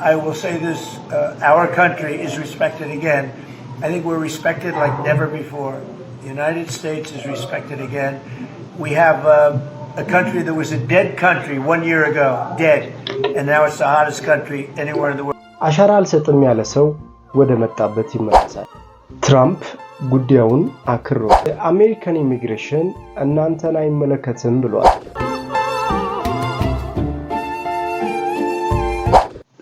I will say this, our country is respected again. I think we're respected like never before. The United States is respected again. We have a country that was a dead country 1 year ago, dead, and now it's the hottest country anywhere in the world. አሻራ አልሰጥም ያለ ሰው ወደ መጣበት ይመለሳል። ትራምፕ ጉዳዩን አክሮ አሜሪካን ኢሚግሬሽን እናንተን አይመለከትም ብሏል።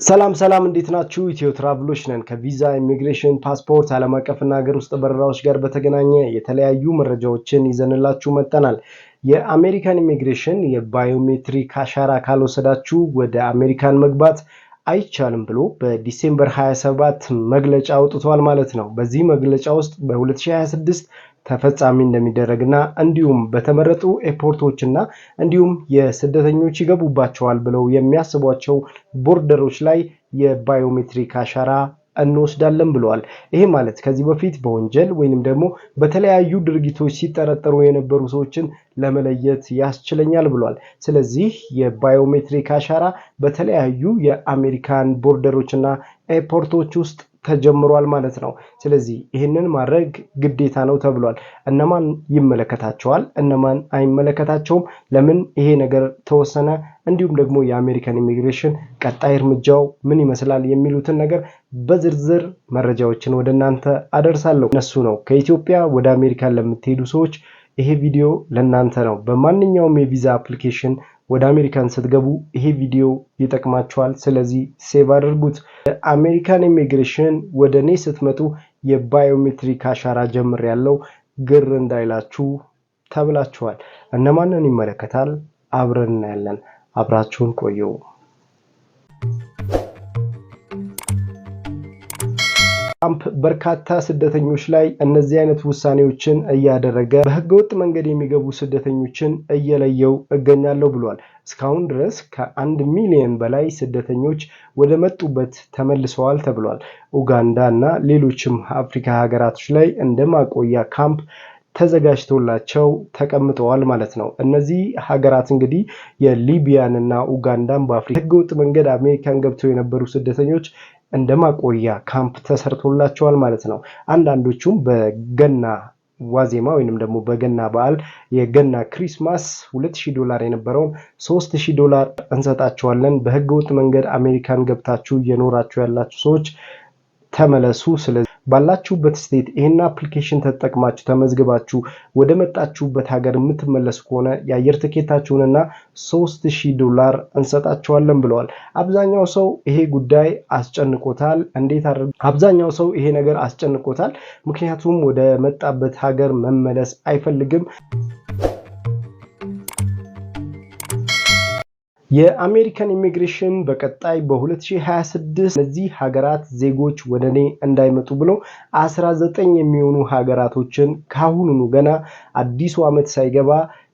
ሰላም እንዴት ናችሁ? ኢትዮ ትራቭሎች ነን። ከቪዛ ኢሚግሬሽን፣ ፓስፖርት፣ ዓለም አቀፍና ሀገር ውስጥ በረራዎች ጋር በተገናኘ የተለያዩ መረጃዎችን ይዘንላችሁ መጥተናል። የአሜሪካን ኢሚግሬሽን የባዮሜትሪክ አሻራ ካልወሰዳችሁ ወደ አሜሪካን መግባት አይቻልም ብሎ በዲሴምበር 27 መግለጫ አውጥቷል ማለት ነው። በዚህ መግለጫ ውስጥ በ2026 ተፈጻሚ እንደሚደረግና እንዲሁም በተመረጡ ኤርፖርቶችና እንዲሁም የስደተኞች ይገቡባቸዋል ብለው የሚያስቧቸው ቦርደሮች ላይ የባዮሜትሪክ አሻራ እንወስዳለን ብለዋል። ይሄ ማለት ከዚህ በፊት በወንጀል ወይንም ደግሞ በተለያዩ ድርጊቶች ሲጠረጠሩ የነበሩ ሰዎችን ለመለየት ያስችለኛል ብለዋል። ስለዚህ የባዮሜትሪክ አሻራ በተለያዩ የአሜሪካን ቦርደሮችና ኤርፖርቶች ውስጥ ተጀምሯል ማለት ነው። ስለዚህ ይህንን ማድረግ ግዴታ ነው ተብሏል። እነማን ይመለከታቸዋል? እነማን አይመለከታቸውም? ለምን ይሄ ነገር ተወሰነ? እንዲሁም ደግሞ የአሜሪካን ኢሚግሬሽን ቀጣይ እርምጃው ምን ይመስላል የሚሉትን ነገር በዝርዝር መረጃዎችን ወደ እናንተ አደርሳለሁ። እነሱ ነው ከኢትዮጵያ ወደ አሜሪካን ለምትሄዱ ሰዎች ይሄ ቪዲዮ ለናንተ ነው። በማንኛውም የቪዛ አፕሊኬሽን ወደ አሜሪካን ስትገቡ ይሄ ቪዲዮ ይጠቅማችኋል። ስለዚህ ሴቭ አድርጉት። አሜሪካን ኢሚግሬሽን ወደኔ ስትመጡ የባዮሜትሪክ አሻራ ጀምሬያለሁ ግር እንዳይላችሁ ተብላችኋል። እነማንን ይመለከታል? አብረን እናያለን። አብራችሁን ቆዩ። ትራምፕ በርካታ ስደተኞች ላይ እነዚህ አይነት ውሳኔዎችን እያደረገ በህገወጥ መንገድ የሚገቡ ስደተኞችን እየለየው እገኛለሁ ብሏል። እስካሁን ድረስ ከ1 ሚሊዮን በላይ ስደተኞች ወደ መጡበት ተመልሰዋል ተብሏል። ኡጋንዳ እና ሌሎችም አፍሪካ ሀገራቶች ላይ እንደማቆያ ካምፕ ተዘጋጅቶላቸው ተቀምጠዋል ማለት ነው። እነዚህ ሀገራት እንግዲህ የሊቢያን እና ኡጋንዳን በአፍሪካ ህገወጥ መንገድ አሜሪካን ገብተው የነበሩ ስደተኞች እንደማቆያ ካምፕ ተሰርቶላቸዋል ማለት ነው። አንዳንዶቹም በገና ዋዜማ ወይንም ደግሞ በገና በዓል የገና ክሪስማስ $2000 የነበረውን $3000 እንሰጣቸዋለን። በህገወጥ መንገድ አሜሪካን ገብታችሁ እየኖራችሁ ያላችሁ ሰዎች ተመለሱ። ስለዚህ ባላችሁበት ስቴት ይሄን አፕሊኬሽን ተጠቅማችሁ ተመዝግባችሁ ወደ መጣችሁበት ሀገር የምትመለሱ ከሆነ የአየር ትኬታችሁንና $3000 እንሰጣችኋለን ብለዋል። አብዛኛው ሰው ይሄ ጉዳይ አስጨንቆታል። አብዛኛው ሰው ይሄ ነገር አስጨንቆታል። ምክንያቱም ወደ መጣበት ሀገር መመለስ አይፈልግም። የአሜሪካን ኢሚግሬሽን በቀጣይ በ2026 እነዚህ ሀገራት ዜጎች ወደኔ እንዳይመጡ ብሎ 19 የሚሆኑ ሀገራቶችን ካሁኑኑ ገና አዲሱ ዓመት ሳይገባ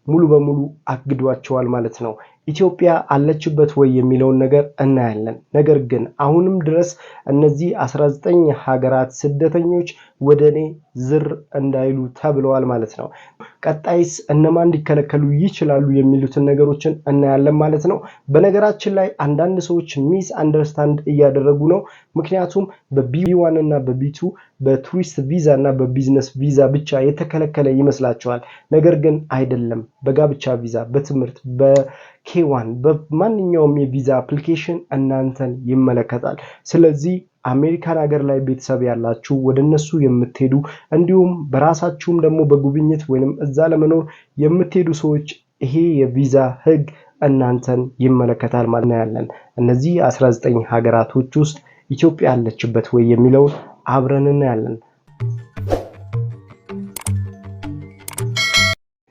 ሙሉ በሙሉ አግዷቸዋል ማለት ነው። ኢትዮጵያ አለችበት ወይ የሚለውን ነገር እናያለን። ነገር ግን አሁንም ድረስ እነዚህ 19 ሀገራት ስደተኞች ወደኔ ዝር እንዳይሉ ተብለዋል ማለት ነው። ቀጣይስ እነማን እንዲከለከሉ ይችላሉ የሚሉትን ነገሮችን እናያለን ማለት ነው። በነገራችን ላይ አንዳንድ ሰዎች ሚስ አንደርስታንድ እያደረጉ ነው። ምክንያቱም በቢ1 እና በቢ2 በቱሪስት ቪዛ እና በቢዝነስ ቪዛ ብቻ የተከለከለ ይመስላቸዋል። ነገር ግን አይደለም። በጋብቻ ቪዛ፣ በትምህርት፣ በኬዋን በማንኛውም የቪዛ አፕሊኬሽን እናንተን ይመለከታል። ስለዚህ አሜሪካን ሀገር ላይ ቤተሰብ ያላችሁ ወደነሱ የምትሄዱ እንዲሁም በራሳችሁም ደግሞ በጉብኝት ወይንም እዛ ለመኖር የምትሄዱ ሰዎች ይሄ የቪዛ ህግ እናንተን ይመለከታል ማለት ነው ያለን። እነዚህ 19 ሀገራቶች ውስጥ ኢትዮጵያ ያለችበት ወይ የሚለውን አብረን እናያለን።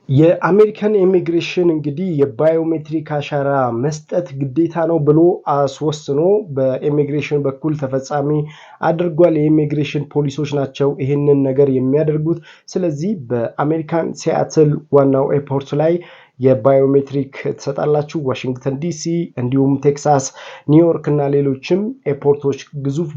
የአሜሪካን ኢሚግሬሽን እንግዲህ የባዮሜትሪክ አሻራ መስጠት ግዴታ ነው ብሎ አስወስኖ በኢሚግሬሽን በኩል ተፈጻሚ አድርጓል። የኢሚግሬሽን ፖሊሶች ናቸው ይህንን ነገር የሚያደርጉት። ስለዚህ በአሜሪካን ሲያትል ዋናው ኤርፖርት ላይ የባዮሜትሪክ ተሰጣላችሁ። ዋሽንግተን ዲሲ እንዲሁም ቴክሳስ፣ ኒውዮርክ እና ሌሎችም ኤርፖርቶች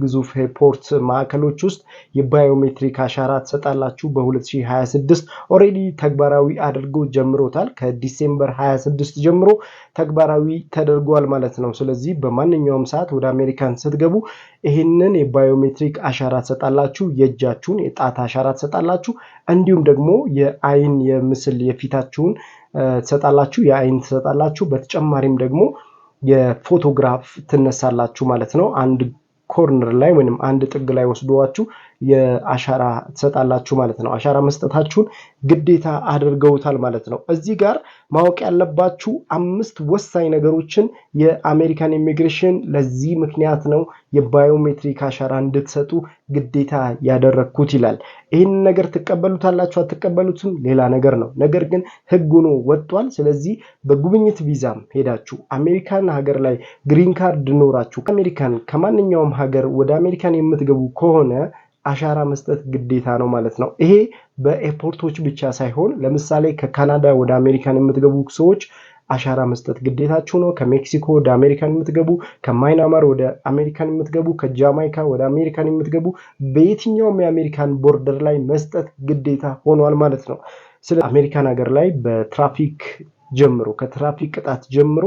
ግዙፍ ኤርፖርት ማዕከሎች ውስጥ የባዮሜትሪክ አሻራ ተሰጣላችሁ። በ2026 ኦሬዲ ተግባራዊ አድርጎ ጀምሮታል። ከዲሴምበር 26 ጀምሮ ተግባራዊ ተደርጓል ማለት ነው። ስለዚህ በማንኛውም ሰዓት ወደ አሜሪካን ስትገቡ ይህንን የባዮሜትሪክ አሻራ ትሰጣላችሁ። የእጃችሁን የጣት አሻራ ትሰጣላችሁ። እንዲሁም ደግሞ የአይን የምስል የፊታችሁን ትሰጣላችሁ፣ የአይን ትሰጣላችሁ። በተጨማሪም ደግሞ የፎቶግራፍ ትነሳላችሁ ማለት ነው። አንድ ኮርነር ላይ ወይንም አንድ ጥግ ላይ ወስዷችሁ የአሻራ ትሰጣላችሁ ማለት ነው። አሻራ መስጠታችሁን ግዴታ አድርገውታል ማለት ነው። እዚህ ጋር ማወቅ ያለባችሁ 5 ወሳኝ ነገሮችን የአሜሪካን ኢሚግሬሽን ለዚህ ምክንያት ነው የባዮሜትሪክ አሻራ እንድትሰጡ ግዴታ ያደረኩት ይላል። ይህን ነገር ትቀበሉታላችሁ አትቀበሉትም ሌላ ነገር ነው። ነገር ግን ህግ ሆኖ ወጥቷል። ስለዚህ በጉብኝት ቪዛም ሄዳችሁ አሜሪካን ሀገር ላይ ግሪን ካርድ ኖራችሁ አሜሪካን ከማንኛውም ሀገር ወደ አሜሪካን የምትገቡ ከሆነ አሻራ መስጠት ግዴታ ነው ማለት ነው። ይሄ በኤርፖርቶች ብቻ ሳይሆን ለምሳሌ ከካናዳ ወደ አሜሪካን የምትገቡ ሰዎች አሻራ መስጠት ግዴታችሁ ነው። ከሜክሲኮ ወደ አሜሪካን የምትገቡ፣ ከማይናማር ወደ አሜሪካን የምትገቡ፣ ከጃማይካ ወደ አሜሪካን የምትገቡ በየትኛውም የአሜሪካን ቦርደር ላይ መስጠት ግዴታ ሆኗል ማለት ነው። ስለ አሜሪካን ሀገር ላይ በትራፊክ ጀምሮ ከትራፊክ ቅጣት ጀምሮ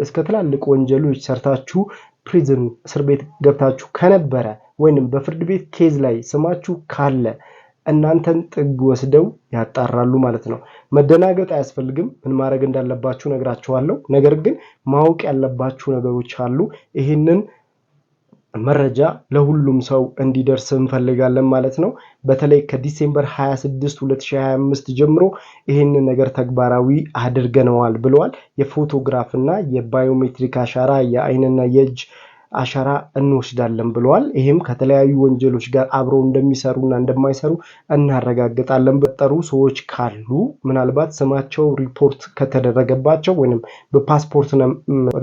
እስከ ትላልቅ ወንጀሎች ሰርታችሁ ፕሪዝን እስር ቤት ገብታችሁ ከነበረ ወይንም በፍርድ ቤት ኬዝ ላይ ስማችሁ ካለ እናንተን ጥግ ወስደው ያጣራሉ ማለት ነው። መደናገጥ አያስፈልግም። ምን ማድረግ እንዳለባችሁ ነግራችኋለሁ። ነገር ግን ማወቅ ያለባችሁ ነገሮች አሉ። ይህንን መረጃ ለሁሉም ሰው እንዲደርስ እንፈልጋለን ማለት ነው። በተለይ ከዲሴምበር 26 2025 ጀምሮ ይህንን ነገር ተግባራዊ አድርገነዋል ብለዋል። የፎቶግራፍ እና የባዮሜትሪክ አሻራ የአይንና የእጅ አሻራ እንወስዳለን ብለዋል። ይህም ከተለያዩ ወንጀሎች ጋር አብረው እንደሚሰሩና እንደማይሰሩ እናረጋግጣለን። በጠሩ ሰዎች ካሉ ምናልባት ስማቸው ሪፖርት ከተደረገባቸው ወይንም በፓስፖርት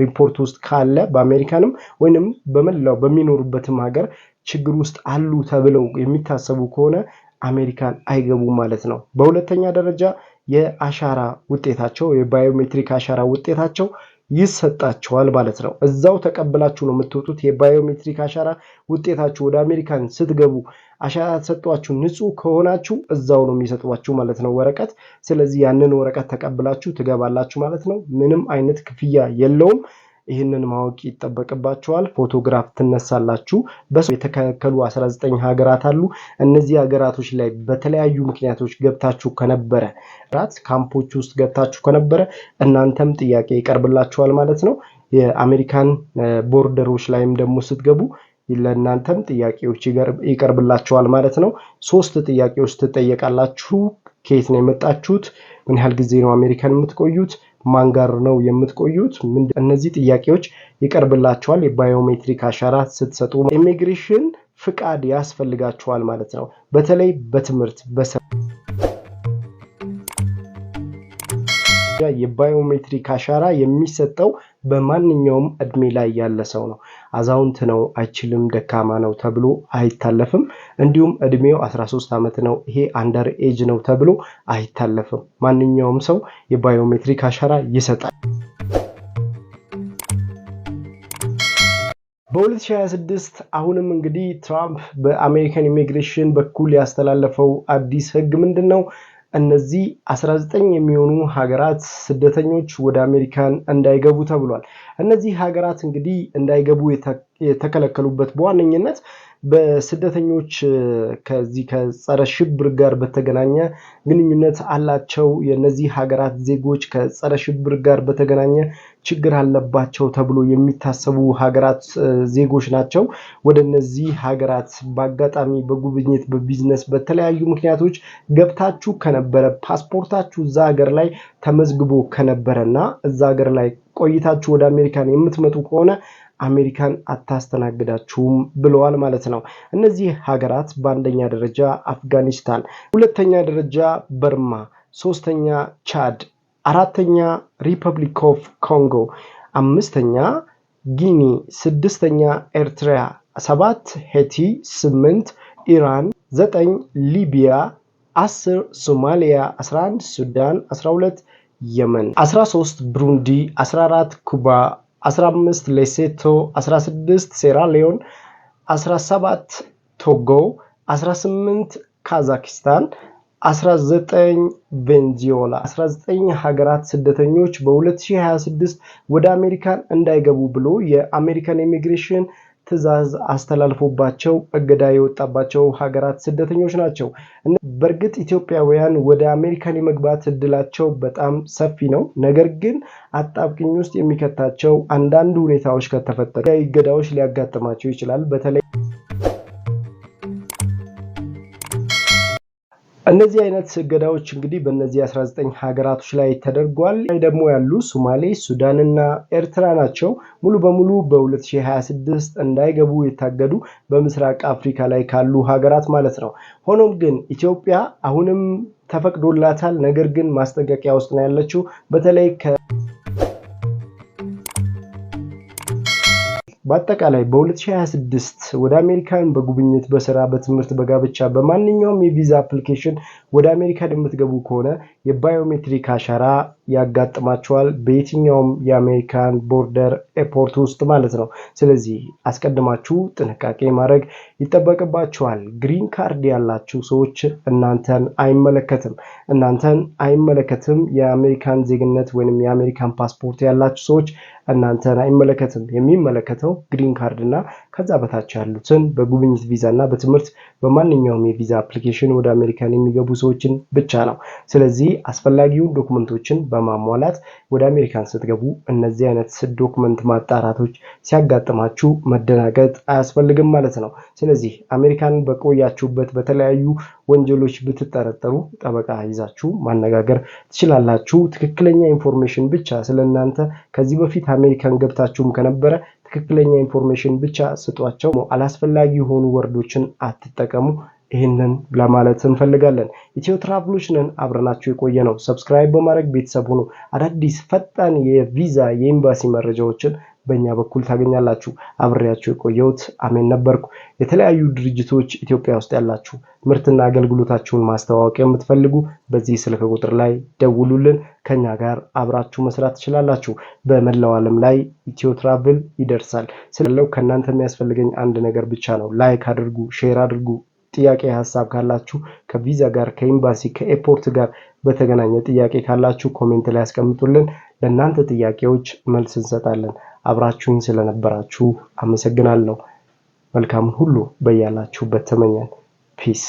ሪፖርት ውስጥ ካለ በአሜሪካንም ወይንም በመላው በሚኖሩበትም ሀገር ችግር ውስጥ አሉ ተብለው የሚታሰቡ ከሆነ አሜሪካን አይገቡም ማለት ነው። በሁለተኛ ደረጃ የአሻራ ውጤታቸው የባዮሜትሪክ አሻራ ውጤታቸው ይሰጣቸዋል ማለት ነው። እዛው ተቀብላችሁ ነው የምትወጡት። የባዮሜትሪክ አሻራ ውጤታችሁ ወደ አሜሪካን ስትገቡ አሻራ ተሰጧችሁ ንጹህ ከሆናችሁ እዛው ነው የሚሰጧችሁ ማለት ነው ወረቀት። ስለዚህ ያንን ወረቀት ተቀብላችሁ ትገባላችሁ ማለት ነው። ምንም አይነት ክፍያ የለውም። ይህንን ማወቅ ይጠበቅባቸዋል። ፎቶግራፍ ትነሳላችሁ። በሰው የተከለከሉ 19 ሀገራት አሉ። እነዚህ ሀገራቶች ላይ በተለያዩ ምክንያቶች ገብታችሁ ከነበረ ካምፖች ውስጥ ገብታችሁ ከነበረ እናንተም ጥያቄ ይቀርብላችኋል ማለት ነው። የአሜሪካን ቦርደሮች ላይም ደግሞ ስትገቡ ለእናንተም ጥያቄዎች ይቀርብላችኋል ማለት ነው። 3 ጥያቄዎች ትጠየቃላችሁ። ከየት ነው የመጣችሁት? ምን ያህል ጊዜ ነው አሜሪካን የምትቆዩት? ማን ጋር ነው የምትቆዩት? እነዚህ ጥያቄዎች ይቀርብላችኋል። የባዮሜትሪክ አሻራ ስትሰጡ ኢሚግሬሽን ፍቃድ ያስፈልጋችኋል ማለት ነው። በተለይ በትምህርት የባዮሜትሪክ አሻራ የሚሰጠው በማንኛውም እድሜ ላይ ያለ ሰው ነው። አዛውንት ነው አይችልም፣ ደካማ ነው ተብሎ አይታለፍም። እንዲሁም እድሜው 13 ዓመት ነው ይሄ አንደር ኤጅ ነው ተብሎ አይታለፍም። ማንኛውም ሰው የባዮሜትሪክ አሻራ ይሰጣል። በ2026 አሁንም እንግዲህ ትራምፕ በአሜሪካን ኢሚግሬሽን በኩል ያስተላለፈው አዲስ ህግ ምንድነው? እነዚህ 19 የሚሆኑ ሀገራት ስደተኞች ወደ አሜሪካን እንዳይገቡ ተብሏል። እነዚህ ሀገራት እንግዲህ እንዳይገቡ የተከለከሉበት በዋነኝነት በስደተኞች ከዚህ ከጸረ ሽብር ጋር በተገናኘ ግንኙነት አላቸው። የነዚህ ሀገራት ዜጎች ከጸረ ሽብር ጋር በተገናኘ ችግር አለባቸው ተብሎ የሚታሰቡ ሀገራት ዜጎች ናቸው። ወደ እነዚህ ሀገራት በአጋጣሚ በጉብኝት በቢዝነስ በተለያዩ ምክንያቶች ገብታችሁ ከነበረ ፓስፖርታችሁ እዛ ሀገር ላይ ተመዝግቦ ከነበረና እዛ ሀገር ላይ ቆይታችሁ ወደ አሜሪካን የምትመጡ ከሆነ አሜሪካን አታስተናግዳችሁም ብለዋል ማለት ነው። እነዚህ ሀገራት በአንደኛ ደረጃ አፍጋኒስታን፣ ሁለተኛ ደረጃ በርማ፣ ሶስተኛ ቻድ፣ አራተኛ ሪፐብሊክ ኦፍ ኮንጎ፣ አምስተኛ ጊኒ፣ ስድስተኛ ኤርትራ፣ 7 ሄቲ፣ 8 ኢራን፣ 9 ሊቢያ፣ 10 ሶማሊያ፣ 11 ሱዳን፣ 12 የመን፣ 13 ብሩንዲ፣ 14 ኩባ፣ 15 ሌሴቶ፣ 16 ሴራሊዮን፣ 17 ቶጎ፣ 18 ካዛክስታን፣ 19 ቬንዙዌላ 19 ሀገራት ስደተኞች በ2026 ወደ አሜሪካን እንዳይገቡ ብሎ የአሜሪካን ኢሚግሬሽን ትዕዛዝ አስተላልፎባቸው እገዳ የወጣባቸው ሀገራት ስደተኞች ናቸው። በእርግጥ ኢትዮጵያውያን ወደ አሜሪካን የመግባት እድላቸው በጣም ሰፊ ነው። ነገር ግን አጣብቂኝ ውስጥ የሚከታቸው አንዳንድ ሁኔታዎች ከተፈጠሩ እገዳዎች ሊያጋጥማቸው ይችላል። በተለይ እነዚህ አይነት እገዳዎች እንግዲህ በእነዚህ 19 ሀገራቶች ላይ ተደርጓል። ደግሞ ያሉ ሶማሌ፣ ሱዳንና ኤርትራ ናቸው። ሙሉ በሙሉ በ2026 እንዳይገቡ የታገዱ በምስራቅ አፍሪካ ላይ ካሉ ሀገራት ማለት ነው። ሆኖም ግን ኢትዮጵያ አሁንም ተፈቅዶላታል። ነገር ግን ማስጠንቀቂያ ውስጥ ነው ያለችው። በተለይ በአጠቃላይ በ2026 ወደ አሜሪካን በጉብኝት፣ በስራ፣ በትምህርት፣ በጋብቻ በማንኛውም የቪዛ አፕሊኬሽን ወደ አሜሪካን የምትገቡ ከሆነ የባዮሜትሪክ አሻራ ያጋጥማቸዋል በየትኛውም የአሜሪካን ቦርደር ኤርፖርት ውስጥ ማለት ነው። ስለዚህ አስቀድማችሁ ጥንቃቄ ማድረግ ይጠበቅባችኋል። ግሪን ካርድ ያላችሁ ሰዎች እናንተን አይመለከትም። የአሜሪካን ዜግነት ወይንም የአሜሪካን ፓስፖርት ያላችሁ ሰዎች እናንተን አይመለከትም። የሚመለከተው ግሪን ካርድ እና ከዛ በታች ያሉትን በጉብኝት ቪዛ እና በትምህርት በማንኛውም የቪዛ አፕሊኬሽን ወደ አሜሪካን የሚገቡ ሰዎችን ብቻ ነው። ስለዚህ አስፈላጊውን ዶክመንቶችን በማሟላት ወደ አሜሪካን ስትገቡ እነዚህ አይነት ዶክመንት ማጣራቶች ሲያጋጥማችሁ መደናገጥ አያስፈልግም ማለት ነው። ስለዚህ አሜሪካን በቆያችሁበት በተለያዩ ወንጀሎች ብትጠረጠሩ ጠበቃ ይዛችሁ ማነጋገር ትችላላችሁ። ትክክለኛ ኢንፎርሜሽን ብቻ ስለእናንተ ከዚህ በፊት አሜሪካን ገብታችሁም ከነበረ ትክክለኛ ኢንፎርሜሽን ብቻ ስጧቸው። አላስፈላጊ የሆኑ ወርዶችን አትጠቀሙ። ይህንን ለማለት እንፈልጋለን። ኢትዮ ትራቭሎች ነን፣ አብረናችሁ የቆየ ነው። ሰብስክራይብ በማድረግ ቤተሰብ ሁኑ። አዳዲስ ፈጣን የቪዛ የኤምባሲ መረጃዎችን በእኛ በኩል ታገኛላችሁ። አብሬያችሁ የቆየሁት አሜን ነበርኩ። የተለያዩ ድርጅቶች ኢትዮጵያ ውስጥ ያላችሁ ምርትና አገልግሎታችሁን ማስተዋወቅ የምትፈልጉ በዚህ ስልክ ቁጥር ላይ ደውሉልን። ከኛ ጋር አብራችሁ መስራት ትችላላችሁ። በመላው ዓለም ላይ ኢትዮ ትራቭል ይደርሳል። ስለለው ከእናንተ የሚያስፈልገኝ አንድ ነገር ብቻ ነው። ላይክ አድርጉ፣ ሼር አድርጉ። ጥያቄ ሀሳብ ካላችሁ ከቪዛ ጋር ከኤምባሲ ከኤርፖርት ጋር በተገናኘ ጥያቄ ካላችሁ ኮሜንት ላይ ያስቀምጡልን። ለእናንተ ጥያቄዎች መልስ እንሰጣለን። አብራችሁኝ ስለነበራችሁ አመሰግናለሁ። መልካም ሁሉ በያላችሁበት ተመኘን። ፒስ